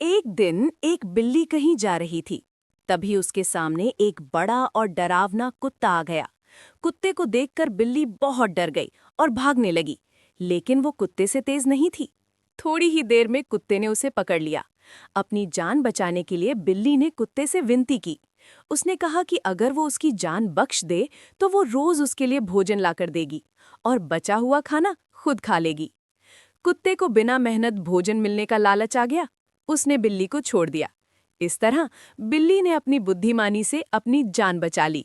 एक दिन एक बिल्ली कहीं जा रही थी। तभी उसके सामने एक बड़ा और डरावना कुत्ता आ गया। कुत्ते को देखकर बिल्ली बहुत डर गई और भागने लगी, लेकिन वो कुत्ते से तेज नहीं थी। थोड़ी ही देर में कुत्ते ने उसे पकड़ लिया। अपनी जान बचाने के लिए बिल्ली ने कुत्ते से विनती की। उसने कहा कि अगर वो उसकी जान बख्श दे तो वो रोज उसके लिए भोजन लाकर देगी और बचा हुआ खाना खुद खा लेगी। कुत्ते को बिना मेहनत भोजन मिलने का लालच आ गया। उसने बिल्ली को छोड़ दिया। इस तरह बिल्ली ने अपनी बुद्धिमानी से अपनी जान बचा ली।